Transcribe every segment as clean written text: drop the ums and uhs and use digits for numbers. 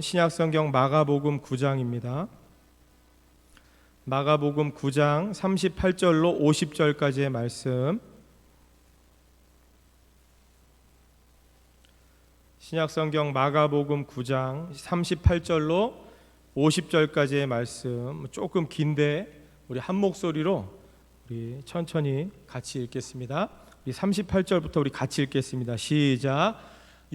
신약성경 마가복음 9장입니다. 마가복음 9장 38절로 50절까지의 말씀. 신약성경 마가복음 9장 38절로 50절까지의 말씀. 조금 긴데 우리 한 목소리로 우리 천천히 같이 읽겠습니다. 우리 38절부터 우리 같이 읽겠습니다. 시작.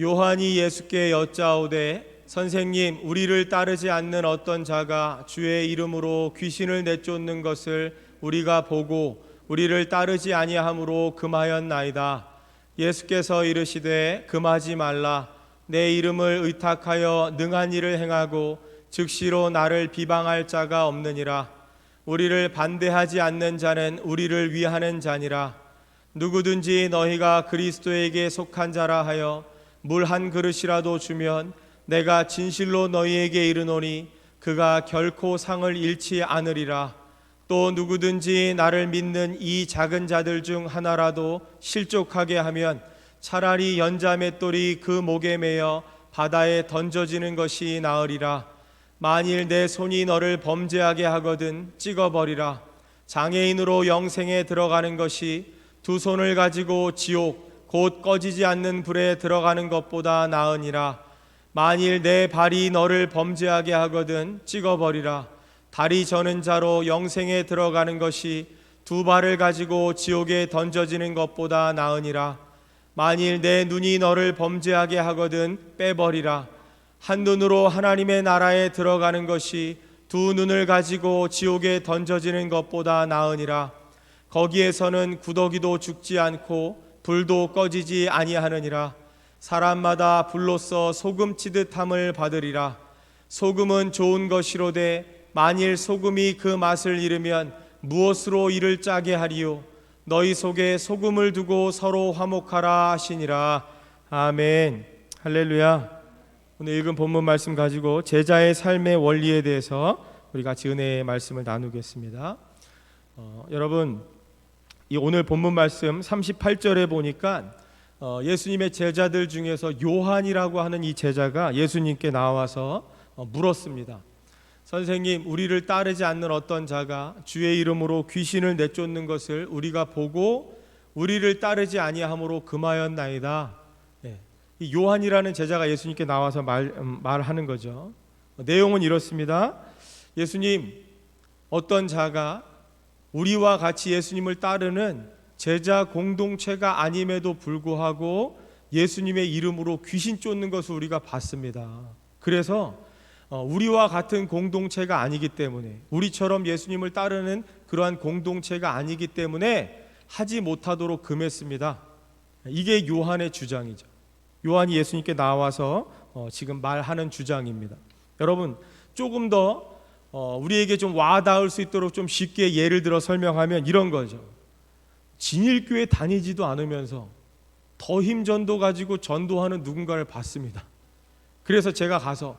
요한이 예수께 여짜오되 선생님, 우리를 따르지 않는 어떤 자가 주의 이름으로 귀신을 내쫓는 것을 우리가 보고 우리를 따르지 아니함으로 금하였나이다. 예수께서 이르시되 금하지 말라. 내 이름을 의탁하여 능한 일을 행하고 즉시로 나를 비방할 자가 없느니라. 우리를 반대하지 않는 자는 우리를 위하는 자니라. 누구든지 너희가 그리스도에게 속한 자라 하여 물 한 그릇이라도 주면 내가 진실로 너희에게 이르노니 그가 결코 상을 잃지 않으리라. 또 누구든지 나를 믿는 이 작은 자들 중 하나라도 실족하게 하면 차라리 연자 맷돌이 그 목에 매여 바다에 던져지는 것이 나으리라. 만일 내 손이 너를 범죄하게 하거든 찍어버리라. 장애인으로 영생에 들어가는 것이 두 손을 가지고 지옥 곧 꺼지지 않는 불에 들어가는 것보다 나으니라. 만일 내 발이 너를 범죄하게 하거든 찍어버리라. 다리 저는 자로 영생에 들어가는 것이 두 발을 가지고 지옥에 던져지는 것보다 나으니라. 만일 내 눈이 너를 범죄하게 하거든 빼버리라. 한 눈으로 하나님의 나라에 들어가는 것이 두 눈을 가지고 지옥에 던져지는 것보다 나으니라. 거기에서는 구더기도 죽지 않고 불도 꺼지지 아니하느니라. 사람마다 불로써 소금 치듯함을 받으리라. 소금은 좋은 것이로되 만일 소금이 그 맛을 잃으면 무엇으로 이를 짜게 하리요. 너희 속에 소금을 두고 서로 화목하라 하시니라. 아멘. 할렐루야. 오늘 읽은 본문 말씀 가지고 제자의 삶의 원리에 대해서 우리 같이 은혜의 말씀을 나누겠습니다. 여러분, 이 오늘 본문 말씀 38절에 보니까 예수님의 제자들 중에서 요한이라고 하는 이 제자가 예수님께 나와서 물었습니다. 선생님, 우리를 따르지 않는 어떤 자가 주의 이름으로 귀신을 내쫓는 것을 우리가 보고 우리를 따르지 아니함으로 금하였나이다. 이 요한이라는 제자가 예수님께 나와서 말하는 거죠. 내용은 이렇습니다. 예수님, 어떤 자가 우리와 같이 예수님을 따르는 제자 공동체가 아님에도 불구하고 예수님의 이름으로 귀신 쫓는 것을 우리가 봤습니다. 그래서 우리와 같은 공동체가 아니기 때문에, 우리처럼 예수님을 따르는 그러한 공동체가 아니기 때문에 하지 못하도록 금했습니다. 이게 요한의 주장이죠. 요한이 예수님께 나와서 지금 말하는 주장입니다. 여러분, 조금 더 우리에게 좀 와닿을 수 있도록 좀 쉽게 예를 들어 설명하면 이런 거죠. 진일교회 다니지도 않으면서 더 힘전도 가지고 전도하는 누군가를 봤습니다. 그래서 제가 가서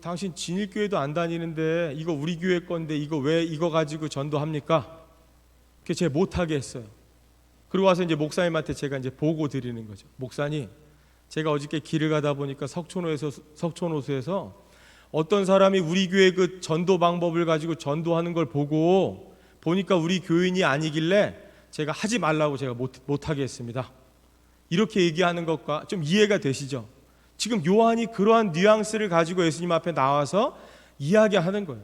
당신 진일교회도 안 다니는데 이거 우리 교회 건데 이거 왜 이거 가지고 전도합니까? 그게 제가 못하게 했어요. 그리고 와서 이제 목사님한테 제가 이제 보고 드리는 거죠. 목사님, 제가 어저께 길을 가다 보니까 석촌호수에서 어떤 사람이 우리 교회 그 전도 방법을 가지고 전도하는 걸 보고 보니까 우리 교인이 아니길래 제가 하지 말라고 제가 못하게 했습니다. 이렇게 얘기하는 것과 좀 이해가 되시죠? 지금 요한이 그러한 뉘앙스를 가지고 예수님 앞에 나와서 이야기하는 거예요.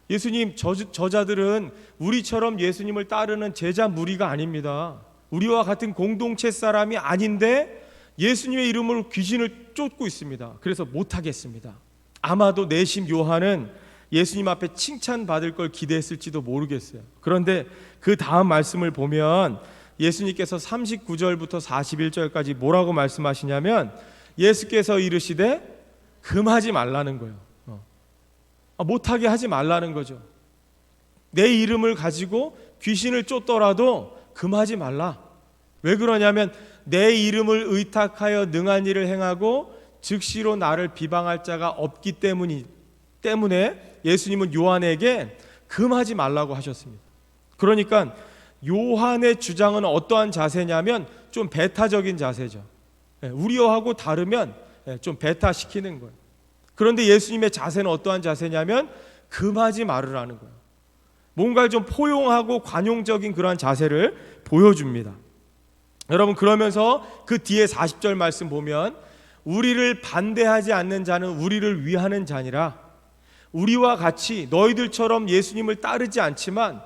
예수님, 저자들은 우리처럼 예수님을 따르는 제자 무리가 아닙니다. 우리와 같은 공동체 사람이 아닌데 예수님의 이름으로 귀신을 쫓고 있습니다. 그래서 못하겠습니다. 아마도 내심 요한은 예수님 앞에 칭찬받을 걸 기대했을지도 모르겠어요. 그런데 그 다음 말씀을 보면 예수님께서 39절부터 41절까지 뭐라고 말씀하시냐면 예수께서 이르시되 금하지 말라는 거예요. 못하게 하지 말라는 거죠. 내 이름을 가지고 귀신을 쫓더라도 금하지 말라. 왜 그러냐면 내 이름을 의탁하여 능한 일을 행하고 즉시로 나를 비방할 자가 없기 때문에 예수님은 요한에게 금하지 말라고 하셨습니다. 그러니까 요한의 주장은 어떠한 자세냐면 좀 배타적인 자세죠. 우리와하고 다르면 좀 배타시키는 거예요. 그런데 예수님의 자세는 어떠한 자세냐면 금하지 말으라는 거예요. 뭔가 좀 포용하고 관용적인 그러한 자세를 보여줍니다. 여러분, 그러면서 그 뒤에 40절 말씀 보면 우리를 반대하지 않는 자는 우리를 위하는 자니라. 우리와 같이 너희들처럼 예수님을 따르지 않지만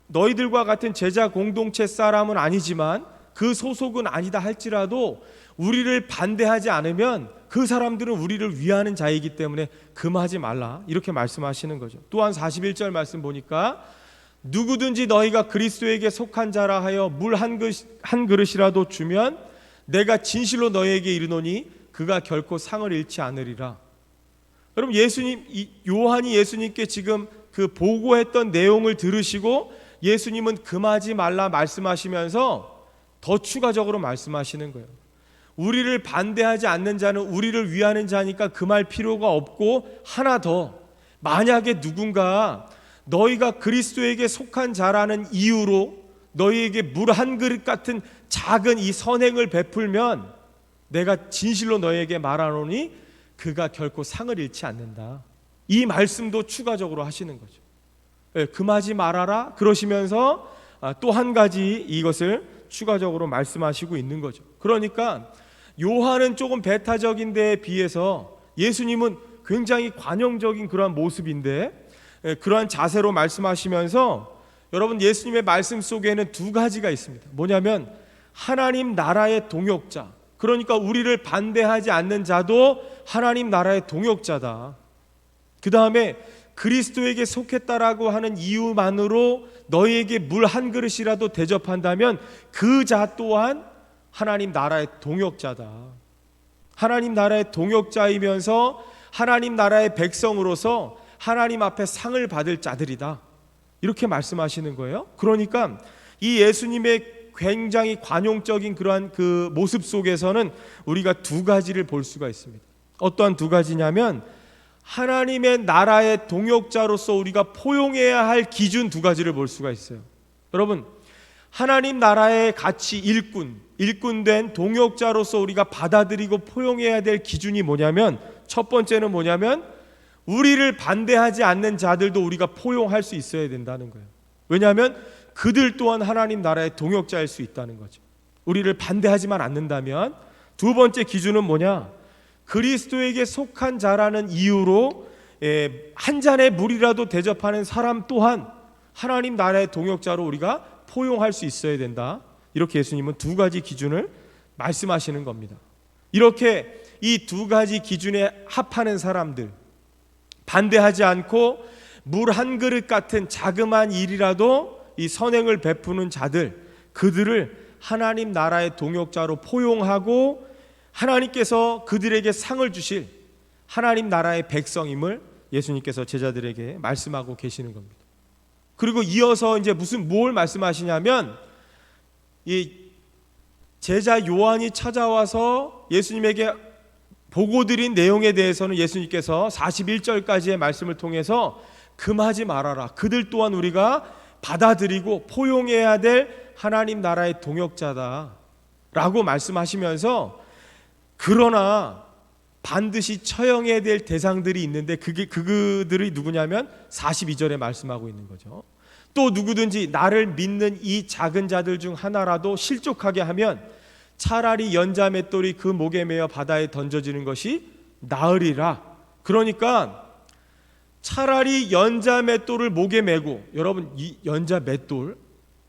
너희들과 같은 제자 공동체 사람은 아니지만 그 소속은 아니다 할지라도 우리를 반대하지 않으면 그 사람들은 우리를 위하는 자이기 때문에 금하지 말라, 이렇게 말씀하시는 거죠. 또한 41절 말씀 보니까 누구든지 너희가 그리스도에게 속한 자라 하여 물 한 그릇이라도 주면 내가 진실로 너희에게 이르노니 그가 결코 상을 잃지 않으리라. 여러분, 요한이 예수님께 지금 그 보고했던 내용을 들으시고 예수님은 금하지 말라 말씀하시면서 더 추가적으로 말씀하시는 거예요. 우리를 반대하지 않는 자는 우리를 위하는 자니까 금할 필요가 없고, 하나 더, 만약에 누군가 너희가 그리스도에게 속한 자라는 이유로 너희에게 물 한 그릇 같은 작은 이 선행을 베풀면 내가 진실로 너희에게 말하노니 그가 결코 상을 잃지 않는다. 이 말씀도 추가적으로 하시는 거죠. 금하지 말아라 그러시면서 또 한 가지 이것을 추가적으로 말씀하시고 있는 거죠. 그러니까 요한은 조금 배타적인 데에 비해서 예수님은 굉장히 관용적인 그러한 모습인데, 그러한 자세로 말씀하시면서 여러분, 예수님의 말씀 속에는 두 가지가 있습니다. 뭐냐면 하나님 나라의 동역자, 그러니까 우리를 반대하지 않는 자도 하나님 나라의 동역자다. 그 다음에 그리스도에게 속했다라고 하는 이유만으로 너희에게 물 한 그릇이라도 대접한다면 그 자 또한 하나님 나라의 동역자다. 하나님 나라의 동역자이면서 하나님 나라의 백성으로서 하나님 앞에 상을 받을 자들이다, 이렇게 말씀하시는 거예요. 그러니까 이 예수님의 굉장히 관용적인 그러한 그 모습 속에서는 우리가 두 가지를 볼 수가 있습니다. 어떠한 두 가지냐면 하나님의 나라의 동역자로서 우리가 포용해야 할 기준 두 가지를 볼 수가 있어요. 여러분, 하나님 나라의 가치 일꾼된 동역자로서 우리가 받아들이고 포용해야 될 기준이 뭐냐면, 첫 번째는 뭐냐면 우리를 반대하지 않는 자들도 우리가 포용할 수 있어야 된다는 거예요. 왜냐하면 그들 또한 하나님 나라의 동역자일 수 있다는 거죠. 우리를 반대하지만 않는다면. 두 번째 기준은 뭐냐? 그리스도에게 속한 자라는 이유로 한 잔의 물이라도 대접하는 사람 또한 하나님 나라의 동역자로 우리가 포용할 수 있어야 된다. 이렇게 예수님은 두 가지 기준을 말씀하시는 겁니다. 이렇게 이 두 가지 기준에 합하는 사람들, 반대하지 않고 물 한 그릇 같은 자그마한 일이라도 이 선행을 베푸는 자들, 그들을 하나님 나라의 동역자로 포용하고 하나님께서 그들에게 상을 주실 하나님 나라의 백성임을 예수님께서 제자들에게 말씀하고 계시는 겁니다. 그리고 이어서 이제 뭘 말씀하시냐면, 이 제자 요한이 찾아와서 예수님에게 보고드린 내용에 대해서는 예수님께서 41절까지의 말씀을 통해서 금하지 말아라, 그들 또한 우리가 받아들이고 포용해야 될 하나님 나라의 동역자다 라고 말씀하시면서, 그러나 반드시 처형해야 될 대상들이 있는데 그들이 누구냐면 42절에 말씀하고 있는 거죠. 또 누구든지 나를 믿는 이 작은 자들 중 하나라도 실족하게 하면 차라리 연자 맷돌이 그 목에 매어 바다에 던져지는 것이 나으리라. 그러니까 차라리 연자 맷돌을 목에 메고, 여러분 이 연자 맷돌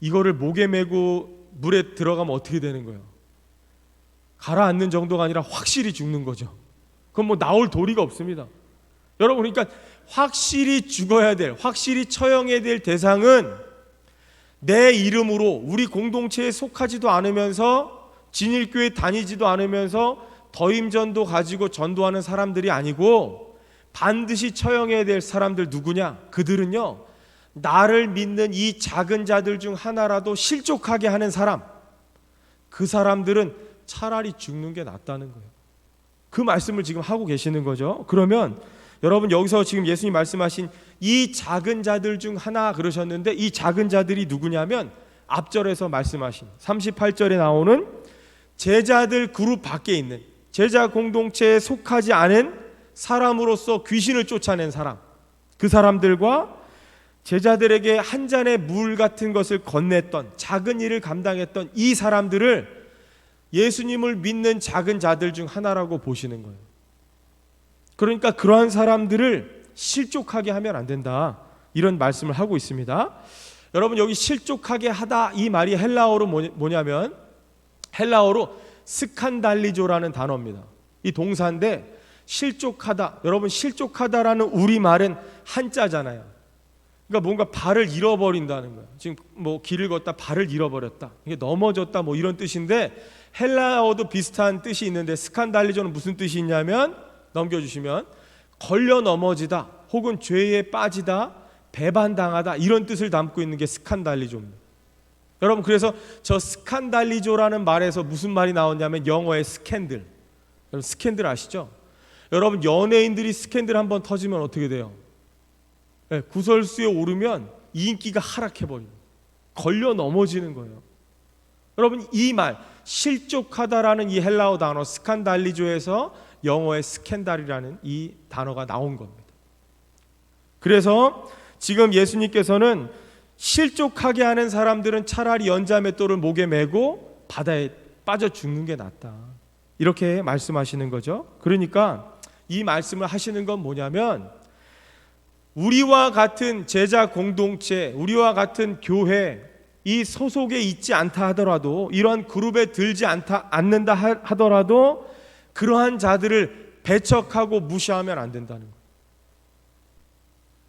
이거를 목에 메고 물에 들어가면 어떻게 되는 거예요? 가라앉는 정도가 아니라 확실히 죽는 거죠. 그건 뭐 나올 도리가 없습니다. 여러분, 그러니까 확실히 죽어야 될, 확실히 처형해야 될 대상은 내 이름으로 우리 공동체에 속하지도 않으면서 진일교회 다니지도 않으면서 더임전도 가지고 전도하는 사람들이 아니고, 반드시 처형해야 될 사람들 누구냐? 그들은요, 나를 믿는 이 작은 자들 중 하나라도 실족하게 하는 사람, 그 사람들은 차라리 죽는 게 낫다는 거예요. 그 말씀을 지금 하고 계시는 거죠. 그러면 여러분, 여기서 지금 예수님 말씀하신 이 작은 자들 중 하나 그러셨는데, 이 작은 자들이 누구냐면 앞절에서 말씀하신 38절에 나오는 제자들 그룹 밖에 있는, 제자 공동체에 속하지 않은 사람으로서 귀신을 쫓아낸 사람, 그 사람들과 제자들에게 한 잔의 물 같은 것을 건넸던, 작은 일을 감당했던 이 사람들을 예수님을 믿는 작은 자들 중 하나라고 보시는 거예요. 그러니까 그러한 사람들을 실족하게 하면 안 된다, 이런 말씀을 하고 있습니다. 여러분, 여기 실족하게 하다, 이 말이 헬라어로 뭐냐면 헬라어로 스칸달리조라는 단어입니다. 이 동사인데 실족하다, 여러분 실족하다라는 우리말은 한자잖아요. 그러니까 뭔가 발을 잃어버린다는 거예요. 지금 뭐 길을 걷다 발을 잃어버렸다, 이게 넘어졌다, 뭐 이런 뜻인데 헬라어도 비슷한 뜻이 있는데 스칸달리조는 무슨 뜻이 있냐면, 넘겨주시면, 걸려 넘어지다 혹은 죄에 빠지다, 배반당하다, 이런 뜻을 담고 있는 게 스칸달리조입니다. 여러분, 그래서 저 스칸달리조라는 말에서 무슨 말이 나오냐면 영어의 스캔들. 여러분 스캔들 아시죠? 여러분, 연예인들이 스캔들 한번 터지면 어떻게 돼요? 네, 구설수에 오르면 인기가 하락해버립니다. 걸려 넘어지는 거예요. 여러분, 이 말 실족하다라는 이 헬라어 단어 스칸달리조에서 영어의 스캔달이라는 이 단어가 나온 겁니다. 그래서 지금 예수님께서는 실족하게 하는 사람들은 차라리 연자맷돌을 목에 메고 바다에 빠져 죽는 게 낫다, 이렇게 말씀하시는 거죠. 그러니까 이 말씀을 하시는 건 뭐냐면, 우리와 같은 제자 공동체, 우리와 같은 교회, 이 소속에 있지 않다 하더라도, 이러한 그룹에 들지 않는다 하더라도 그러한 자들을 배척하고 무시하면 안 된다는 거예요.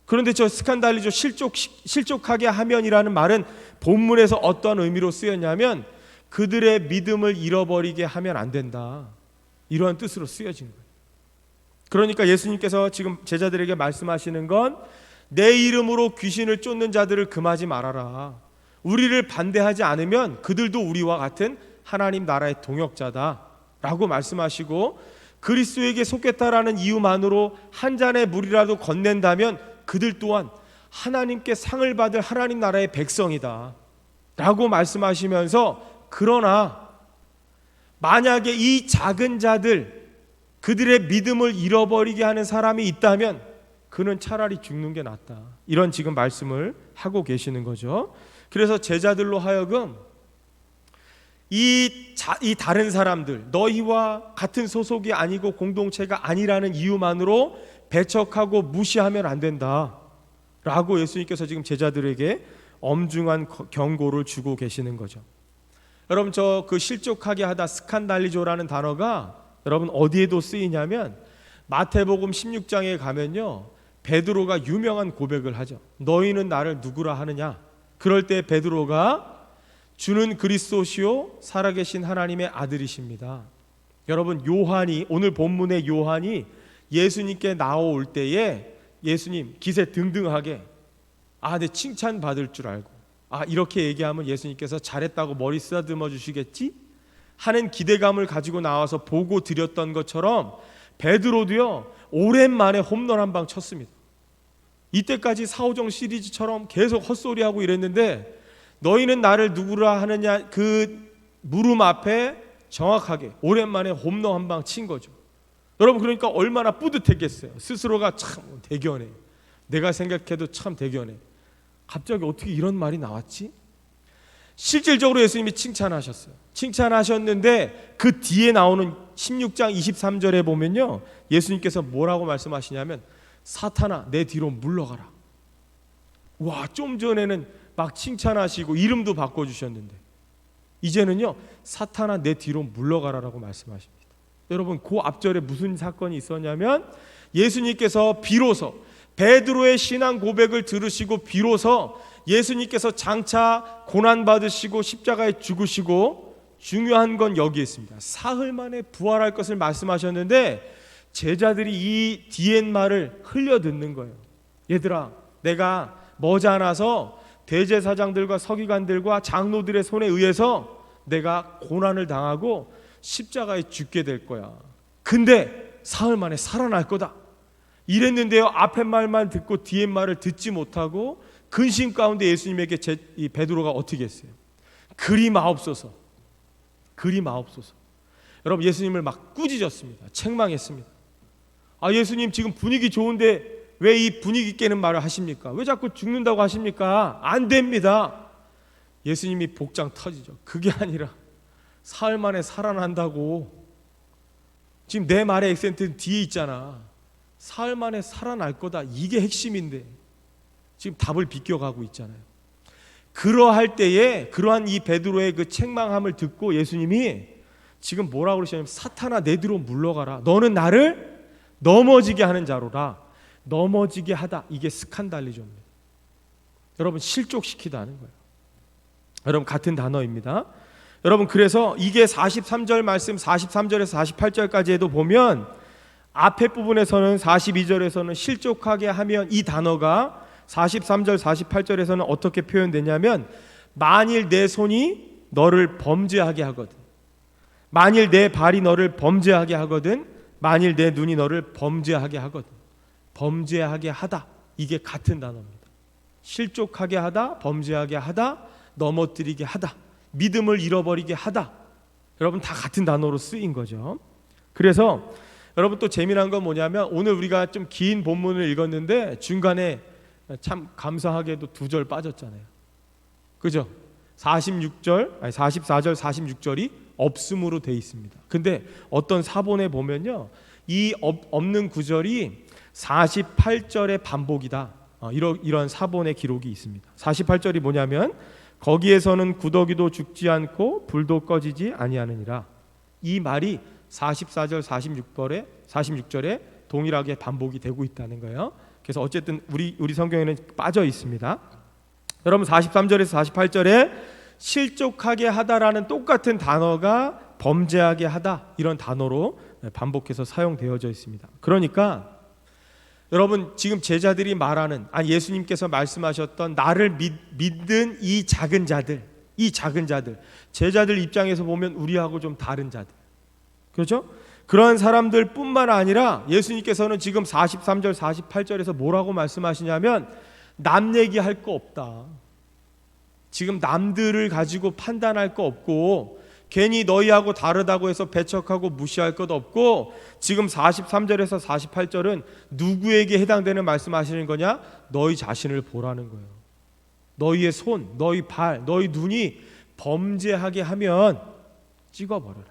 그런데 저 스칸달리조, 실족하게 하면이라는 말은 본문에서 어떤 의미로 쓰였냐면 그들의 믿음을 잃어버리게 하면 안 된다, 이러한 뜻으로 쓰여진 거예요. 그러니까 예수님께서 지금 제자들에게 말씀하시는 건 내 이름으로 귀신을 쫓는 자들을 금하지 말아라. 우리를 반대하지 않으면 그들도 우리와 같은 하나님 나라의 동역자다 라고 말씀하시고, 그리스도에게 속겠다라는 이유만으로 한 잔의 물이라도 건넨다면 그들 또한 하나님께 상을 받을 하나님 나라의 백성이다 라고 말씀하시면서, 그러나 만약에 이 작은 자들, 그들의 믿음을 잃어버리게 하는 사람이 있다면 그는 차라리 죽는 게 낫다, 이런 지금 말씀을 하고 계시는 거죠. 그래서 제자들로 하여금 이 다른 사람들, 너희와 같은 소속이 아니고 공동체가 아니라는 이유만으로 배척하고 무시하면 안 된다 라고 예수님께서 지금 제자들에게 엄중한 경고를 주고 계시는 거죠. 여러분, 저 그 실족하게 하다, 스칸달리조라는 단어가 여러분 어디에도 쓰이냐면 마태복음 16장에 가면요, 베드로가 유명한 고백을 하죠. 너희는 나를 누구라 하느냐? 그럴 때 베드로가 주는 그리스도시요 살아계신 하나님의 아들이십니다. 여러분, 요한이, 오늘 본문의 요한이 예수님께 나올 때에 예수님 기세 등등하게, 내 칭찬 받을 줄 알고, 이렇게 얘기하면 예수님께서 잘했다고 머리 쓰다듬어 주시겠지 하는 기대감을 가지고 나와서 보고 드렸던 것처럼 베드로도요, 오랜만에 홈런 한 방 쳤습니다. 이때까지 사오정 시리즈처럼 계속 헛소리하고 이랬는데, 너희는 나를 누구라 하느냐, 그 물음 앞에 정확하게 오랜만에 홈런 한 방 친 거죠. 여러분, 그러니까 얼마나 뿌듯했겠어요. 스스로가 참 대견해, 내가 생각해도 참 대견해, 갑자기 어떻게 이런 말이 나왔지? 실질적으로 예수님이 칭찬하셨어요. 칭찬하셨는데 그 뒤에 나오는 16장 23절에 보면요, 예수님께서 뭐라고 말씀하시냐면 사탄아 내 뒤로 물러가라. 와, 좀 전에는 막 칭찬하시고 이름도 바꿔주셨는데 이제는요, 사탄아 내 뒤로 물러가라라고 말씀하십니다. 여러분, 그 앞절에 무슨 사건이 있었냐면 예수님께서 비로소 베드로의 신앙 고백을 들으시고 비로소 예수님께서 장차 고난받으시고 십자가에 죽으시고, 중요한 건 여기에 있습니다. 사흘 만에 부활할 것을 말씀하셨는데 제자들이 이 뒤에 말을 흘려 듣는 거예요. 얘들아, 내가 머지않아서 대제사장들과 서기관들과 장로들의 손에 의해서 내가 고난을 당하고 십자가에 죽게 될 거야. 근데 사흘 만에 살아날 거다 이랬는데요, 앞에 말만 듣고 뒤에 말을 듣지 못하고 근심 가운데 예수님에게 이 베드로가 어떻게 했어요? 그리 마옵소서, 그리 마옵소서. 여러분, 예수님을 막 꾸짖었습니다. 책망했습니다. 아, 예수님 지금 분위기 좋은데 왜 이 분위기 깨는 말을 하십니까? 왜 자꾸 죽는다고 하십니까? 안 됩니다. 예수님이 복장 터지죠. 그게 아니라 사흘 만에 살아난다고. 지금 내 말의 액센트는 뒤에 있잖아. 사흘 만에 살아날 거다. 이게 핵심인데 지금 답을 비껴가고 있잖아요. 그러할 때에 그러한 이 베드로의 그 책망함을 듣고 예수님이 지금 뭐라고 그러시냐면 사탄아 내 뒤로 물러가라. 너는 나를 넘어지게 하는 자로라. 넘어지게 하다. 이게 스칸달리조입니다. 여러분 실족시키다는 거예요. 여러분 같은 단어입니다. 여러분 그래서 이게 43절 말씀 43절에서 48절까지에도 보면 앞에 부분에서는 42절에서는 실족하게 하면 이 단어가 43절 48절에서는 어떻게 표현되냐면 만일 내 손이 너를 범죄하게 하거든, 만일 내 발이 너를 범죄하게 하거든, 만일 내 눈이 너를 범죄하게 하거든. 범죄하게 하다, 이게 같은 단어입니다. 실족하게 하다, 범죄하게 하다, 넘어뜨리게 하다, 믿음을 잃어버리게 하다. 여러분 다 같은 단어로 쓰인 거죠. 그래서 여러분 또 재미난 건 뭐냐면 오늘 우리가 좀 긴 본문을 읽었는데 중간에 참 감사하게도 2절 빠졌잖아요. 그죠? 44절 46절이 없음으로 돼 있습니다. 근데 어떤 사본에 보면요, 이 없는 구절이 48절의 반복이다. 이런 사본의 기록이 있습니다. 48절이 뭐냐면 거기에서는 구더기도 죽지 않고 불도 꺼지지 아니하느니라. 이 말이 44절 46절에 동일하게 반복이 되고 있다는 거예요. 그래서 어쨌든 우리 성경에는 빠져 있습니다. 여러분 43절에서 48절에 실족하게 하다라는 똑같은 단어가 범죄하게 하다, 이런 단어로 반복해서 사용되어져 있습니다. 그러니까 여러분 지금 제자들이 말하는, 아니 예수님께서 말씀하셨던 나를 믿는 이 작은 자들, 제자들 입장에서 보면 우리하고 좀 다른 자들, 그렇죠? 그런 사람들 뿐만 아니라 예수님께서는 지금 43절 48절에서 뭐라고 말씀하시냐면 남 얘기할 거 없다. 지금 남들을 가지고 판단할 거 없고 괜히 너희하고 다르다고 해서 배척하고 무시할 것 없고, 지금 43절에서 48절은 누구에게 해당되는 말씀하시는 거냐? 너희 자신을 보라는 거예요. 너희의 손, 너희 발, 너희 눈이 범죄하게 하면 찍어버려라,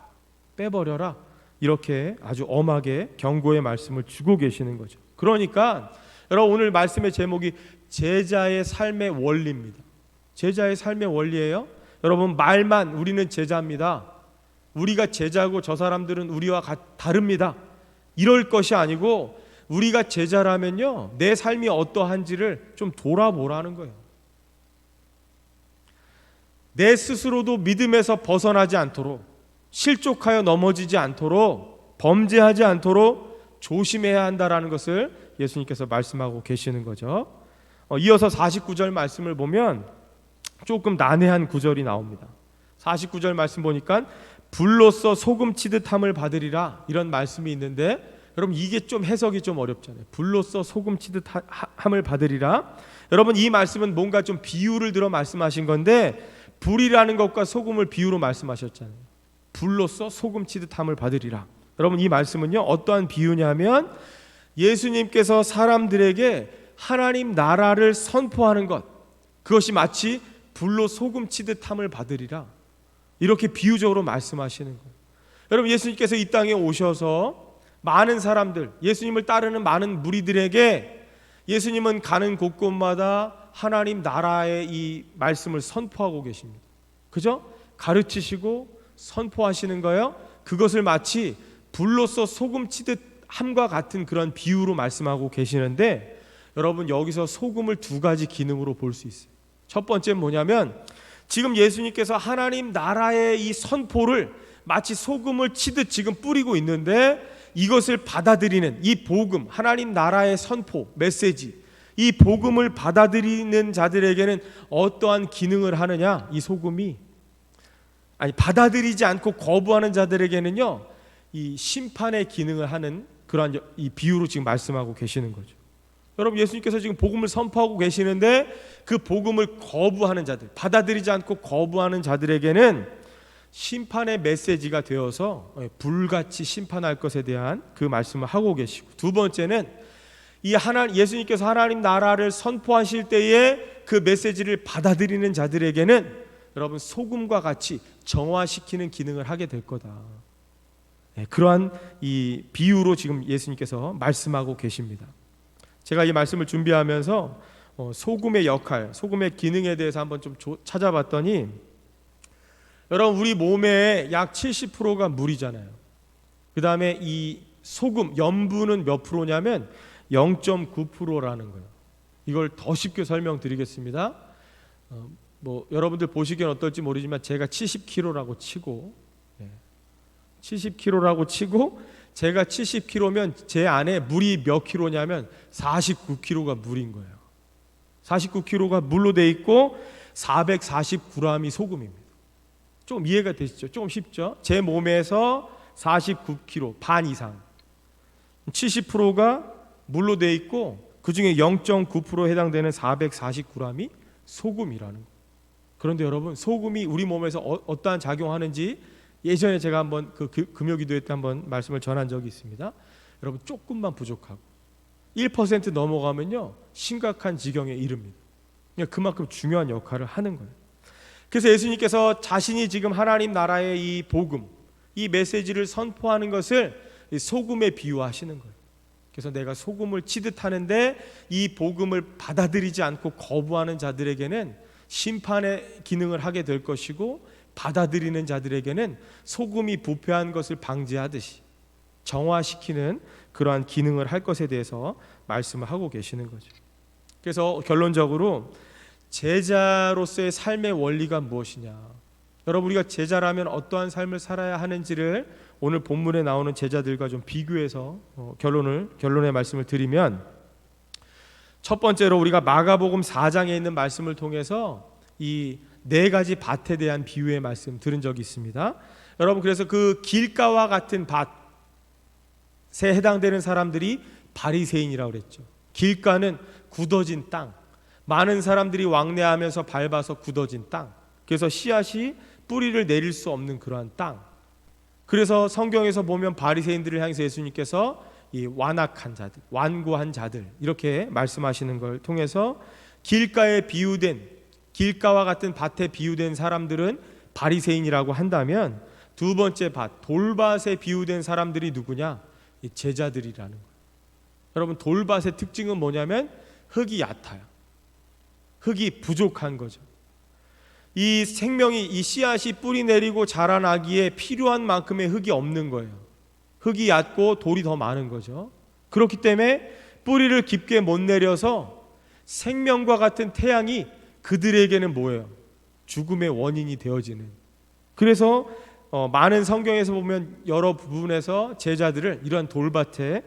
빼버려라, 이렇게 아주 엄하게 경고의 말씀을 주고 계시는 거죠. 그러니까 여러분 오늘 말씀의 제목이 제자의 삶의 원리입니다. 제자의 삶의 원리예요. 여러분 말만 우리는 제자입니다, 우리가 제자고 저 사람들은 우리와 다릅니다, 이럴 것이 아니고 우리가 제자라면요 내 삶이 어떠한지를 좀 돌아보라는 거예요. 내 스스로도 믿음에서 벗어나지 않도록, 실족하여 넘어지지 않도록, 범죄하지 않도록 조심해야 한다라는 것을 예수님께서 말씀하고 계시는 거죠. 이어서 49절 말씀을 보면 조금 난해한 구절이 나옵니다. 49절 말씀 보니까 불로써 소금 치듯함을 받으리라, 이런 말씀이 있는데 여러분 이게 좀 해석이 좀 어렵잖아요. 불로써 소금 치듯함을 받으리라. 여러분 이 말씀은 뭔가 좀 비유를 들어 말씀하신 건데 불이라는 것과 소금을 비유로 말씀하셨잖아요. 불로써 소금 치듯함을 받으리라. 여러분 이 말씀은요 어떠한 비유냐면 예수님께서 사람들에게 하나님 나라를 선포하는 것, 그것이 마치 불로 소금 치듯함을 받으리라, 이렇게 비유적으로 말씀하시는 거예요. 여러분 예수님께서 이 땅에 오셔서 많은 사람들, 예수님을 따르는 많은 무리들에게 예수님은 가는 곳곳마다 하나님 나라의 이 말씀을 선포하고 계십니다. 그죠? 가르치시고 선포하시는 거예요. 그것을 마치 불로써 소금 치듯함과 같은 그런 비유로 말씀하고 계시는데 여러분 여기서 소금을 2가지 기능으로 볼 수 있어요. 첫 번째는 뭐냐면 지금 예수님께서 하나님 나라의 이 선포를 마치 소금을 치듯 지금 뿌리고 있는데 이것을 받아들이는 이 복음, 하나님 나라의 선포, 메시지, 이 복음을 받아들이는 자들에게는 어떠한 기능을 하느냐? 이 소금이, 아니 받아들이지 않고 거부하는 자들에게는요 이 심판의 기능을 하는 그러한 이 비유로 지금 말씀하고 계시는 거죠. 여러분 예수님께서 지금 복음을 선포하고 계시는데 그 복음을 거부하는 자들, 받아들이지 않고 거부하는 자들에게는 심판의 메시지가 되어서 불같이 심판할 것에 대한 그 말씀을 하고 계시고, 두 번째는 예수님께서 하나님 나라를 선포하실 때에 그 메시지를 받아들이는 자들에게는 여러분 소금과 같이 정화시키는 기능을 하게 될 거다. 그러한 이 비유로 지금 예수님께서 말씀하고 계십니다. 제가 이 말씀을 준비하면서 소금의 역할, 소금의 기능에 대해서 한번 좀 찾아봤더니, 여러분 우리 몸의 약 70%가 물이잖아요. 그 다음에 이 소금, 염분은 몇 프로냐면 0.9%라는 거예요. 이걸 더 쉽게 설명드리겠습니다. 여러분들 보시기엔 어떨지 모르지만 제가 70kg라고 치고, 70kg라고 치고 제가 70kg면 제 안에 물이 몇 킬로냐면 49kg가 물인 거예요. 49kg가 물로 돼 있고 449g이 소금입니다. 좀 이해가 되시죠? 조금 쉽죠? 제 몸에서 49kg 반 이상, 70%가 물로 돼 있고 그 중에 0.9%에 해당되는 449g이 소금이라는 거예요. 그런데 여러분 소금이 우리 몸에서 어떠한 작용하는지 예전에 제가 한번 그 금요기도회 때 한번 말씀을 전한 적이 있습니다. 여러분 조금만 부족하고 1% 넘어가면요 심각한 지경에 이릅니다. 그만큼 중요한 역할을 하는 거예요. 그래서 예수님께서 자신이 지금 하나님 나라의 이 복음, 이 메시지를 선포하는 것을 소금에 비유하시는 거예요. 그래서 내가 소금을 치듯 하는데 이 복음을 받아들이지 않고 거부하는 자들에게는 심판의 기능을 하게 될 것이고, 받아들이는 자들에게는 소금이 부패한 것을 방지하듯이 정화시키는 그러한 기능을 할 것에 대해서 말씀을 하고 계시는 거죠. 그래서 결론적으로 제자로서의 삶의 원리가 무엇이냐, 여러분 우리가 제자라면 어떠한 삶을 살아야 하는지를 오늘 본문에 나오는 제자들과 좀 비교해서 결론의 말씀을 드리면, 첫 번째로 우리가 마가복음 4장에 있는 말씀을 통해서 이 네 가지 밭에 대한 비유의 말씀 들은 적이 있습니다. 여러분 그래서 그 길가와 같은 밭에 해당되는 사람들이 바리새인이라고 그랬죠. 길가는 굳어진 땅, 많은 사람들이 왕래하면서 밟아서 굳어진 땅, 그래서 씨앗이 뿌리를 내릴 수 없는 그러한 땅. 그래서 성경에서 보면 바리새인들을 향해서 예수님께서 이 완악한 자들, 완고한 자들 이렇게 말씀하시는 걸 통해서 길가와 같은 밭에 비유된 사람들은 바리새인이라고 한다면, 두 번째 밭, 돌밭에 비유된 사람들이 누구냐? 이 제자들이라는 거예요. 여러분 돌밭의 특징은 뭐냐면 흙이 얕아요. 흙이 부족한 거죠. 이 생명이, 이 씨앗이 뿌리 내리고 자라나기에 필요한 만큼의 흙이 없는 거예요. 흙이 얕고 돌이 더 많은 거죠. 그렇기 때문에 뿌리를 깊게 못 내려서 생명과 같은 태양이 그들에게는 뭐예요? 죽음의 원인이 되어지는. 그래서 많은 성경에서 보면 여러 부분에서 제자들을 이러한 돌밭에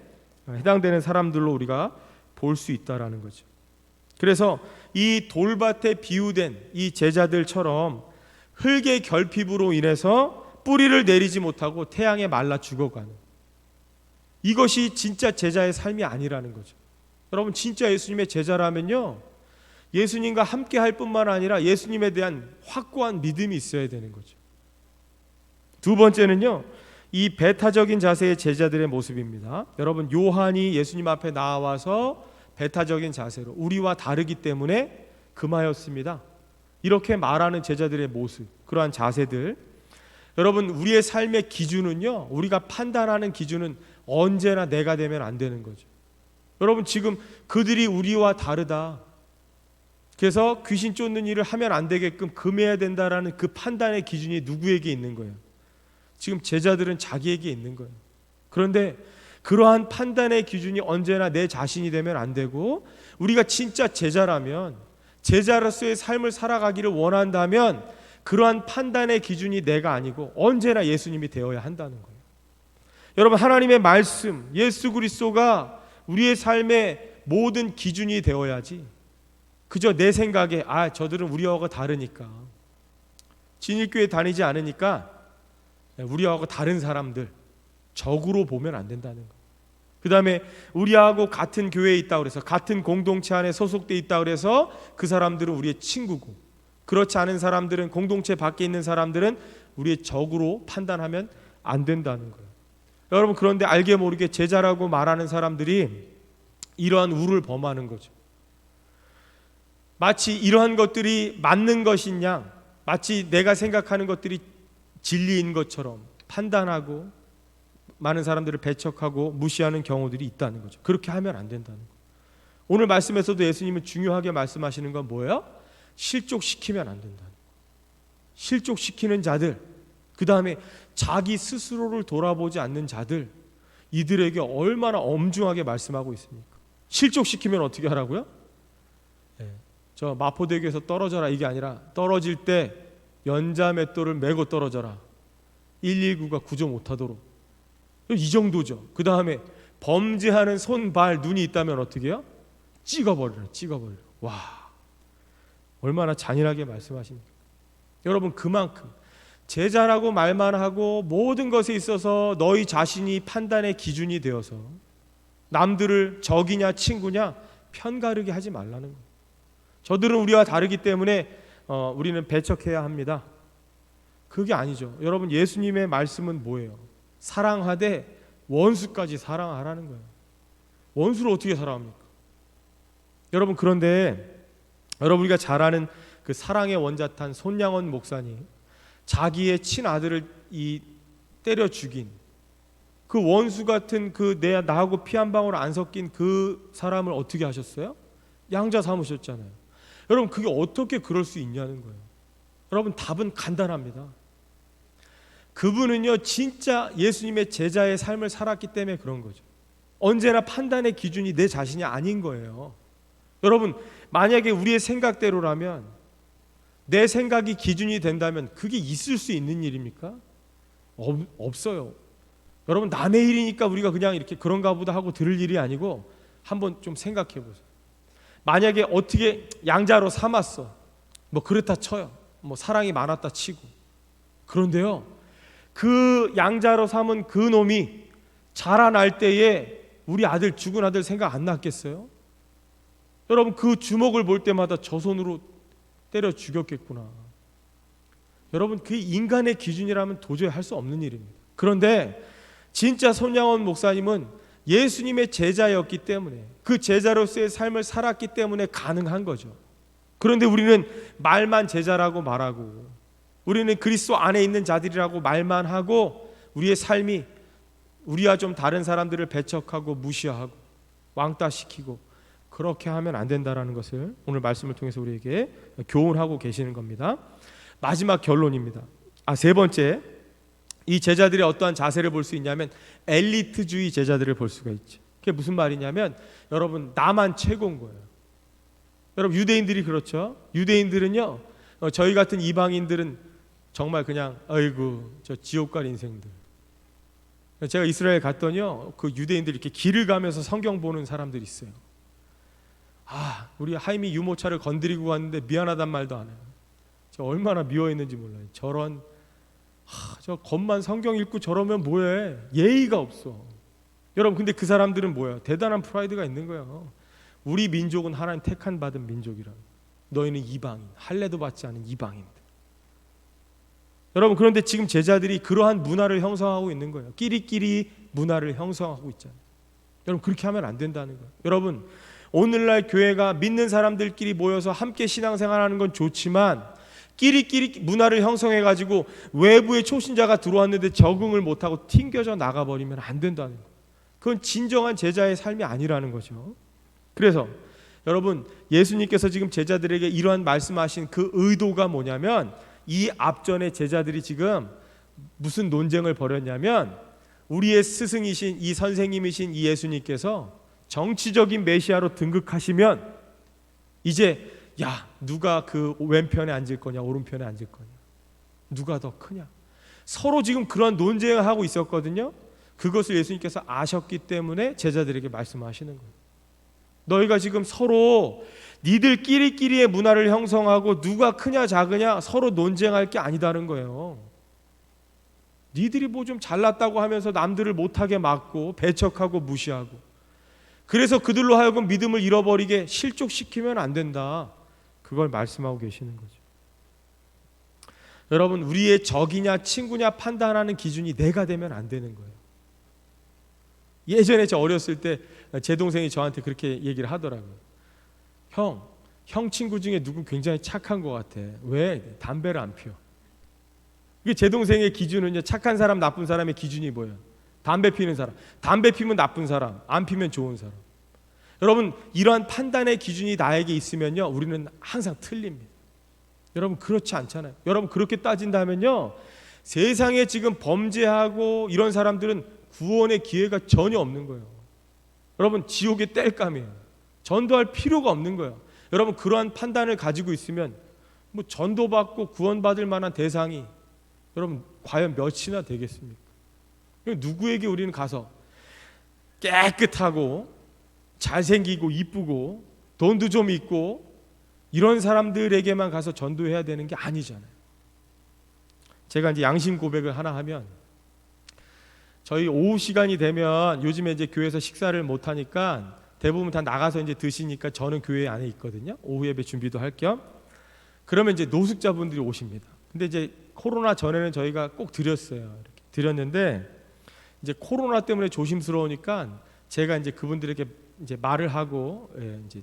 해당되는 사람들로 우리가 볼 수 있다라는 거죠. 그래서 이 돌밭에 비유된 이 제자들처럼 흙의 결핍으로 인해서 뿌리를 내리지 못하고 태양에 말라 죽어가는, 이것이 진짜 제자의 삶이 아니라는 거죠. 여러분 진짜 예수님의 제자라면요, 예수님과 함께 할 뿐만 아니라 예수님에 대한 확고한 믿음이 있어야 되는 거죠. 두 번째는요, 이 배타적인 자세의 제자들의 모습입니다. 여러분 요한이 예수님 앞에 나와서 배타적인 자세로 우리와 다르기 때문에 금하였습니다, 이렇게 말하는 제자들의 모습, 그러한 자세들. 여러분 우리의 삶의 기준은요, 우리가 판단하는 기준은 언제나 내가 되면 안 되는 거죠. 여러분 지금 그들이 우리와 다르다, 그래서 귀신 쫓는 일을 하면 안 되게끔 금해야 된다라는 그 판단의 기준이 누구에게 있는 거예요? 지금 제자들은 자기에게 있는 거예요. 그런데 그러한 판단의 기준이 언제나 내 자신이 되면 안 되고, 우리가 진짜 제자라면, 제자로서의 삶을 살아가기를 원한다면 그러한 판단의 기준이 내가 아니고 언제나 예수님이 되어야 한다는 거예요. 여러분 하나님의 말씀, 예수 그리스도가 우리의 삶의 모든 기준이 되어야지, 그저 내 생각에 저들은 우리하고 다르니까, 진일교회 다니지 않으니까 우리하고 다른 사람들 적으로 보면 안 된다는 거예요. 그 다음에 우리하고 같은 교회에 있다 그래서, 같은 공동체 안에 소속돼 있다 그래서 그 사람들은 우리의 친구고, 그렇지 않은 사람들은, 공동체 밖에 있는 사람들은 우리의 적으로 판단하면 안 된다는 거예요. 여러분, 그런데 알게 모르게 제자라고 말하는 사람들이 이러한 우를 범하는 거죠. 마치 이러한 것들이 맞는 것인 양, 마치 내가 생각하는 것들이 진리인 것처럼 판단하고 많은 사람들을 배척하고 무시하는 경우들이 있다는 거죠. 그렇게 하면 안 된다는 거예요. 오늘 말씀에서도 예수님은 중요하게 말씀하시는 건 뭐예요? 실족시키면 안 된다는 거예요. 실족시키는 자들, 그 다음에 자기 스스로를 돌아보지 않는 자들, 이들에게 얼마나 엄중하게 말씀하고 있습니까? 실족시키면 어떻게 하라고요? 저 마포대교에서 떨어져라 이게 아니라 떨어질 때 연자맷돌을 메고 떨어져라. 119가 구조 못하도록. 이 정도죠. 그 다음에 범죄하는 손, 발, 눈이 있다면 어떻게 해요? 찍어버리라. 와, 얼마나 잔인하게 말씀하십니까? 여러분, 그만큼 제자라고 말만 하고 모든 것에 있어서 너희 자신이 판단의 기준이 되어서 남들을 적이냐 친구냐 편가르게 하지 말라는 거예요. 저들은 우리와 다르기 때문에 우리는 배척해야 합니다. 그게 아니죠. 여러분, 예수님의 말씀은 뭐예요? 사랑하되 원수까지 사랑하라는 거예요. 원수를 어떻게 사랑합니까? 여러분, 그런데 여러분, 우리가 잘 아는 그 사랑의 원자탄 손양원 목사님, 자기의 친아들을 때려 죽인 그 원수 같은 그 나하고 피 한 방울 안 섞인 그 사람을 어떻게 하셨어요? 양자 삼으셨잖아요. 여러분, 그게 어떻게 그럴 수 있냐는 거예요. 여러분, 답은 간단합니다. 그분은요, 진짜 예수님의 제자의 삶을 살았기 때문에 그런 거죠. 언제나 판단의 기준이 내 자신이 아닌 거예요. 여러분, 만약에 우리의 생각대로라면, 내 생각이 기준이 된다면 그게 있을 수 있는 일입니까? 없어요. 여러분, 남의 일이니까 우리가 그냥 이렇게 그런가 보다 하고 들을 일이 아니고 한번 좀 생각해 보세요. 만약에 어떻게 양자로 삼았어, 뭐 그렇다 쳐요. 뭐 사랑이 많았다 치고. 그런데요, 그 양자로 삼은 그 놈이 자라날 때에 우리 아들, 죽은 아들 생각 안 났겠어요? 여러분, 그 주먹을 볼 때마다 저 손으로 때려 죽였겠구나. 여러분, 그게 인간의 기준이라면 도저히 할 수 없는 일입니다. 그런데 진짜 손양원 목사님은 예수님의 제자였기 때문에, 그 제자로서의 삶을 살았기 때문에 가능한 거죠. 그런데 우리는 말만 제자라고 말하고, 우리는 그리스도 안에 있는 자들이라고 말만 하고, 우리의 삶이 우리와 좀 다른 사람들을 배척하고 무시하고 왕따시키고, 그렇게 하면 안 된다라는 것을 오늘 말씀을 통해서 우리에게 교훈하고 계시는 겁니다. 마지막 결론입니다. 세 번째, 이 제자들의 어떠한 자세를 볼 수 있냐면 엘리트주의 제자들을 볼 수가 있죠. 그게 무슨 말이냐면, 여러분, 나만 최고인 거예요. 여러분, 유대인들이 그렇죠. 유대인들은요, 저희 같은 이방인들은 정말 그냥 아이고 저 지옥 갈 인생들. 제가 이스라엘 갔더니요, 그 유대인들이 이렇게 길을 가면서 성경 보는 사람들이 있어요. 우리 하임이 유모차를 건드리고 왔는데 미안하단 말도 안 해요. 저 얼마나 미워했는지 몰라요. 저런 저 겉만 성경 읽고 저러면 뭐해? 예의가 없어. 여러분, 근데 그 사람들은 뭐예요? 대단한 프라이드가 있는 거예요. 우리 민족은 하나님 택한 받은 민족이라. 너희는 이방인, 할례도 받지 않은 이방인들. 여러분, 그런데 지금 제자들이 그러한 문화를 형성하고 있는 거예요. 끼리끼리 문화를 형성하고 있잖아요. 여러분, 그렇게 하면 안 된다는 거예요. 여러분, 오늘날 교회가 믿는 사람들끼리 모여서 함께 신앙생활하는 건 좋지만, 끼리끼리 문화를 형성해가지고 외부의 초신자가 들어왔는데 적응을 못하고 튕겨져 나가버리면 안 된다는 거예요. 그건 진정한 제자의 삶이 아니라는 거죠. 그래서 여러분, 예수님께서 지금 제자들에게 이러한 말씀하신 그 의도가 뭐냐면, 이 앞전에 제자들이 지금 무슨 논쟁을 벌였냐면, 우리의 스승이신 이 선생님이신 이 예수님께서 정치적인 메시아로 등극하시면 이제 누가 그 왼편에 앉을 거냐 오른편에 앉을 거냐, 누가 더 크냐, 서로 지금 그런 논쟁을 하고 있었거든요. 그것을 예수님께서 아셨기 때문에 제자들에게 말씀하시는 거예요. 너희가 지금 서로 니들끼리의 문화를 형성하고 누가 크냐 작으냐 서로 논쟁할 게 아니다는 거예요. 니들이 뭐 좀 잘났다고 하면서 남들을 못하게 막고 배척하고 무시하고, 그래서 그들로 하여금 믿음을 잃어버리게 실족시키면 안 된다. 그걸 말씀하고 계시는 거죠. 여러분, 우리의 적이냐 친구냐 판단하는 기준이 내가 되면 안 되는 거예요. 예전에 저 어렸을 때 제 동생이 저한테 그렇게 얘기를 하더라고요. 형 친구 중에 누구 굉장히 착한 것 같아. 왜? 담배를 안 피워. 이게 제 동생의 기준은요, 착한 사람 나쁜 사람의 기준이 뭐예요? 담배 피는 사람. 담배 피면 나쁜 사람, 안 피면 좋은 사람. 여러분, 이러한 판단의 기준이 나에게 있으면요, 우리는 항상 틀립니다. 여러분, 그렇지 않잖아요. 여러분, 그렇게 따진다면요, 세상에 지금 범죄하고 이런 사람들은 구원의 기회가 전혀 없는 거예요. 여러분, 지옥의 땔감이에요. 전도할 필요가 없는 거예요. 여러분, 그러한 판단을 가지고 있으면 뭐 전도받고 구원받을 만한 대상이 여러분 과연 몇이나 되겠습니까? 누구에게 우리는 가서 깨끗하고 잘생기고 이쁘고 돈도 좀 있고 이런 사람들에게만 가서 전도해야 되는 게 아니잖아요. 제가 이제 양심 고백을 하나 하면, 저희 오후 시간이 되면 요즘에 이제 교회에서 식사를 못 하니까 대부분 다 나가서 이제 드시니까 저는 교회 안에 있거든요. 오후 예배 준비도 할 겸. 그러면 이제 노숙자분들이 오십니다. 근데 이제 코로나 전에는 저희가 꼭 드렸어요. 이렇게 드렸는데 이제 코로나 때문에 조심스러우니까 제가 이제 그분들에게 이제 말을 하고 이제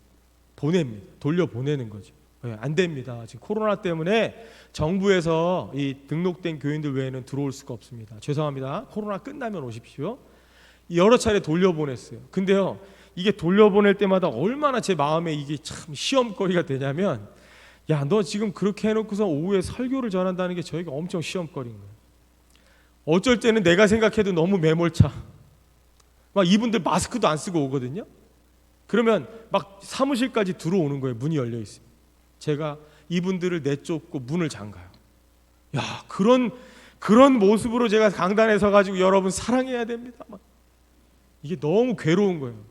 보냅니다. 돌려 보내는 거죠. 안 됩니다. 지금 코로나 때문에 정부에서 이 등록된 교인들 외에는 들어올 수가 없습니다. 죄송합니다. 코로나 끝나면 오십시오. 여러 차례 돌려보냈어요. 근데요, 이게 돌려보낼 때마다 얼마나 제 마음에 이게 참 시험거리가 되냐면, 야, 너 지금 그렇게 해놓고서 오후에 설교를 전한다는 게 저희가 엄청 시험거리인 거예요. 어쩔 때는 내가 생각해도 너무 매몰차. 막 이분들 마스크도 안 쓰고 오거든요. 그러면 막 사무실까지 들어오는 거예요. 문이 열려 있어요. 제가 이분들을 내쫓고 문을 잠가요. 야, 그런 모습으로 제가 강단에 서가지고 여러분 사랑해야 됩니다. 막 이게 너무 괴로운 거예요.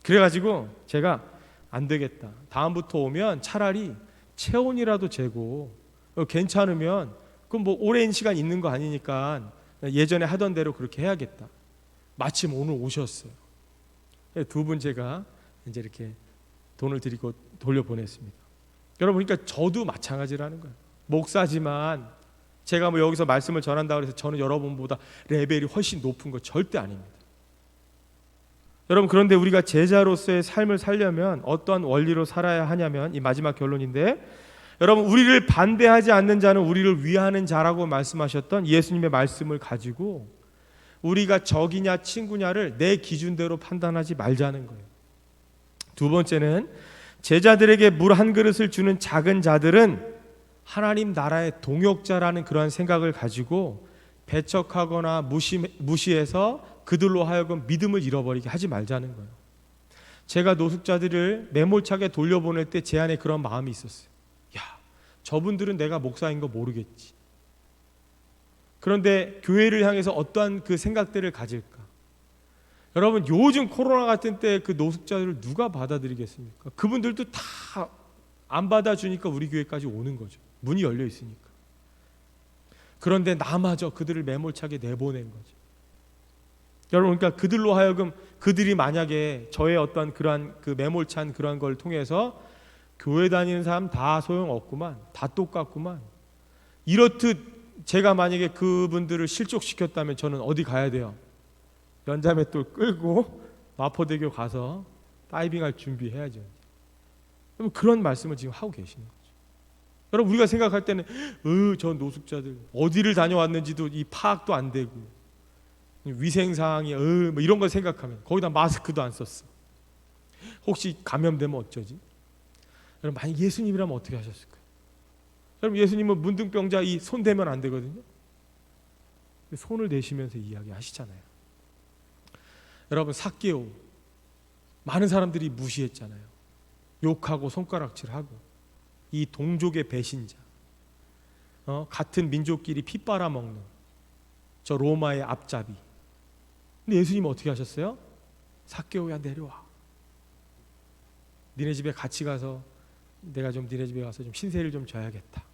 그래가지고 제가 안 되겠다. 다음부터 오면 차라리 체온이라도 재고 괜찮으면 그럼 뭐 오랜 시간 있는 거 아니니까 예전에 하던 대로 그렇게 해야겠다. 마침 오늘 오셨어요. 두 분 제가 이제 이렇게 돈을 드리고 돌려보냈습니다. 여러분, 그러니까 저도 마찬가지라는 거예요. 목사지만 제가 뭐 여기서 말씀을 전한다고 해서 저는 여러분보다 레벨이 훨씬 높은 거 절대 아닙니다. 여러분, 그런데 우리가 제자로서의 삶을 살려면 어떤 원리로 살아야 하냐면, 이 마지막 결론인데, 여러분, 우리를 반대하지 않는 자는 우리를 위하는 자라고 말씀하셨던 예수님의 말씀을 가지고 우리가 적이냐 친구냐를 내 기준대로 판단하지 말자는 거예요. 두 번째는, 제자들에게 물 한 그릇을 주는 작은 자들은 하나님 나라의 동역자라는 그러한 생각을 가지고 배척하거나 무시해서 그들로 하여금 믿음을 잃어버리게 하지 말자는 거예요. 제가 노숙자들을 매몰차게 돌려보낼 때 제 안에 그런 마음이 있었어요. 야, 저분들은 내가 목사인 거 모르겠지. 그런데 교회를 향해서 어떠한 그 생각들을 가질까? 여러분, 요즘 코로나 같은 때 그 노숙자들을 누가 받아들이겠습니까? 그분들도 다 안 받아주니까 우리 교회까지 오는 거죠. 문이 열려 있으니까. 그런데 나마저 그들을 매몰차게 내보낸 거죠. 여러분, 그러니까 그들로 하여금 그들이 만약에 저의 어떤 그러한 그 매몰찬 그러한 걸 통해서 교회 다니는 사람 다 소용없구만, 다 똑같구만, 이렇듯 제가 만약에 그분들을 실족시켰다면 저는 어디 가야 돼요? 연자맷돌 끌고 마포대교 가서 다이빙할 준비해야죠. 여러분, 그런 말씀을 지금 하고 계시는 거죠. 여러분, 우리가 생각할 때는 저 노숙자들 어디를 다녀왔는지도 이 파악도 안 되고 위생사항이 뭐 이런 걸 생각하면 거기다 마스크도 안 썼어. 혹시 감염되면 어쩌지? 여러분, 만약 예수님이라면 어떻게 하셨을까요? 여러분, 예수님은 문둥병자 이 손 대면 안 되거든요. 손을 내시면서 이야기하시잖아요. 여러분, 삭개오 많은 사람들이 무시했잖아요. 욕하고 손가락질하고, 이 동족의 배신자, 같은 민족끼리 피 빨아먹는 저 로마의 앞잡이. 근데 예수님은 어떻게 하셨어요? 삭개오야, 내려와. 니네 집에 같이 가서 내가 좀 니네 집에 가서 좀 신세를 좀 져야겠다.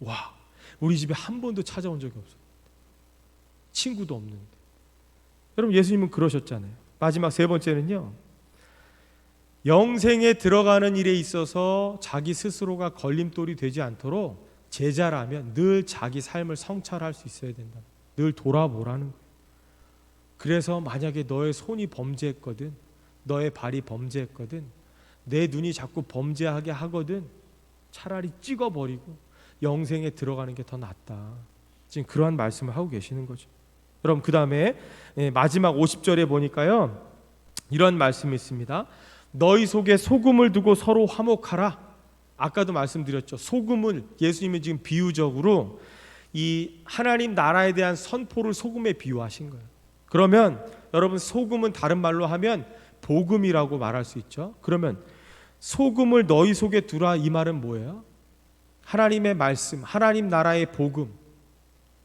와, 우리 집에 한 번도 찾아온 적이 없어요. 친구도 없는데. 여러분, 예수님은 그러셨잖아요. 마지막 세 번째는요, 영생에 들어가는 일에 있어서 자기 스스로가 걸림돌이 되지 않도록 제자라면 늘 자기 삶을 성찰할 수 있어야 된다. 늘 돌아보라는 거예요. 그래서 만약에 너의 손이 범죄했거든, 너의 발이 범죄했거든, 내 눈이 자꾸 범죄하게 하거든, 차라리 찍어버리고 영생에 들어가는 게 더 낫다. 지금 그러한 말씀을 하고 계시는 거죠. 여러분, 그 다음에 마지막 50절에 보니까요, 이런 말씀이 있습니다. 너희 속에 소금을 두고 서로 화목하라. 아까도 말씀드렸죠. 소금을 예수님이 지금 비유적으로 이 하나님 나라에 대한 선포를 소금에 비유하신 거예요. 그러면 여러분, 소금은 다른 말로 하면 복음이라고 말할 수 있죠. 그러면 소금을 너희 속에 두라, 이 말은 뭐예요? 하나님의 말씀, 하나님 나라의 복음,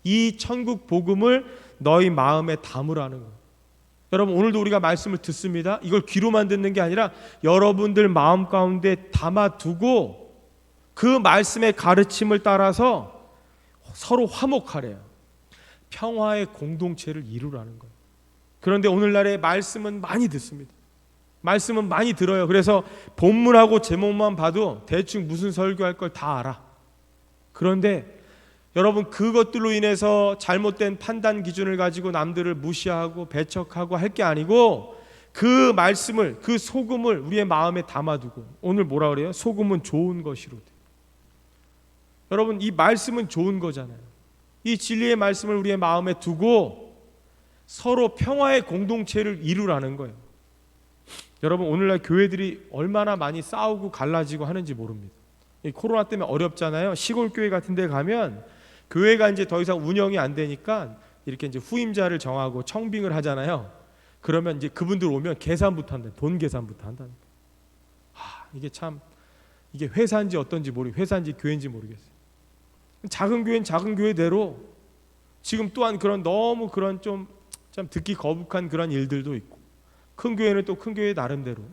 이 천국 복음을 너희 마음에 담으라는 거예요. 여러분, 오늘도 우리가 말씀을 듣습니다. 이걸 귀로만 듣는 게 아니라 여러분들 마음 가운데 담아두고 그 말씀의 가르침을 따라서 서로 화목하래요. 평화의 공동체를 이루라는 거예요. 그런데 오늘날의 말씀은 많이 듣습니다. 말씀은 많이 들어요. 그래서 본문하고 제목만 봐도 대충 무슨 설교할 걸 다 알아. 그런데 여러분, 그것들로 인해서 잘못된 판단 기준을 가지고 남들을 무시하고 배척하고 할 게 아니고 그 말씀을, 그 소금을 우리의 마음에 담아두고, 오늘 뭐라 그래요? 소금은 좋은 것이로되. 여러분, 이 말씀은 좋은 거잖아요. 이 진리의 말씀을 우리의 마음에 두고 서로 평화의 공동체를 이루라는 거예요. 여러분, 오늘날 교회들이 얼마나 많이 싸우고 갈라지고 하는지 모릅니다. 이 코로나 때문에 어렵잖아요. 시골 교회 같은 데 가면 교회가 이제 더 이상 운영이 안 되니까 이렇게 이제 후임자를 정하고 청빙을 하잖아요. 그러면 이제 그분들 오면 계산부터 한다. 돈 계산부터 한다는 거예요. 이게 참, 이게 회사인지 어떤지 회사인지 교회인지 모르겠어요. 작은 교회는 작은 교회대로 지금 또한 그런 너무 그런 좀 듣기 거북한 그런 일들도 있고, 큰 교회는 또 큰 교회 나름대로.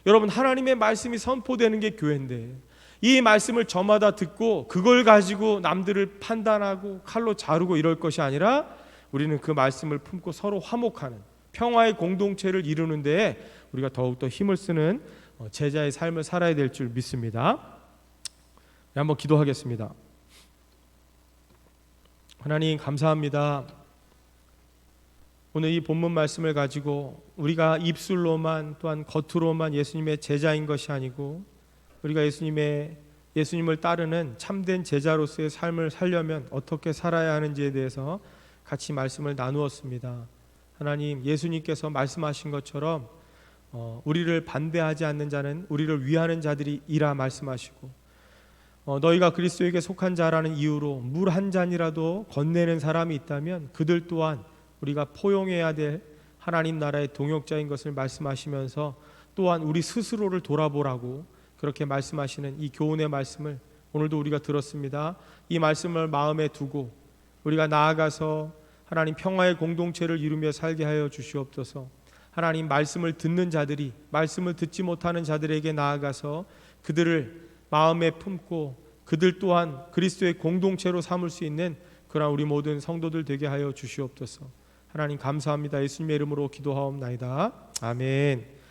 여러분, 하나님의 말씀이 선포되는 게 교회인데 이 말씀을 저마다 듣고 그걸 가지고 남들을 판단하고 칼로 자르고 이럴 것이 아니라 우리는 그 말씀을 품고 서로 화목하는 평화의 공동체를 이루는 데에 우리가 더욱더 힘을 쓰는 제자의 삶을 살아야 될 줄 믿습니다. 한번 기도하겠습니다. 하나님, 감사합니다. 오늘 이 본문 말씀을 가지고 우리가 입술로만, 또한 겉으로만 예수님의 제자인 것이 아니고 우리가 예수님을 따르는 참된 제자로서의 삶을 살려면 어떻게 살아야 하는지에 대해서 같이 말씀을 나누었습니다. 하나님, 예수님께서 말씀하신 것처럼 우리를 반대하지 않는 자는 우리를 위하는 자들이라 말씀하시고, 너희가 그리스도에게 속한 자라는 이유로 물 한 잔이라도 건네는 사람이 있다면 그들 또한 우리가 포용해야 될 하나님 나라의 동역자인 것을 말씀하시면서, 또한 우리 스스로를 돌아보라고 그렇게 말씀하시는 이 교훈의 말씀을 오늘도 우리가 들었습니다. 이 말씀을 마음에 두고 우리가 나아가서 하나님 평화의 공동체를 이루며 살게 하여 주시옵소서. 하나님, 말씀을 듣는 자들이 말씀을 듣지 못하는 자들에게 나아가서 그들을 마음에 품고 그들 또한 그리스도의 공동체로 삼을 수 있는 그러한 우리 모든 성도들 되게 하여 주시옵소서. 하나님, 감사합니다. 예수님의 이름으로 기도하옵나이다. 아멘.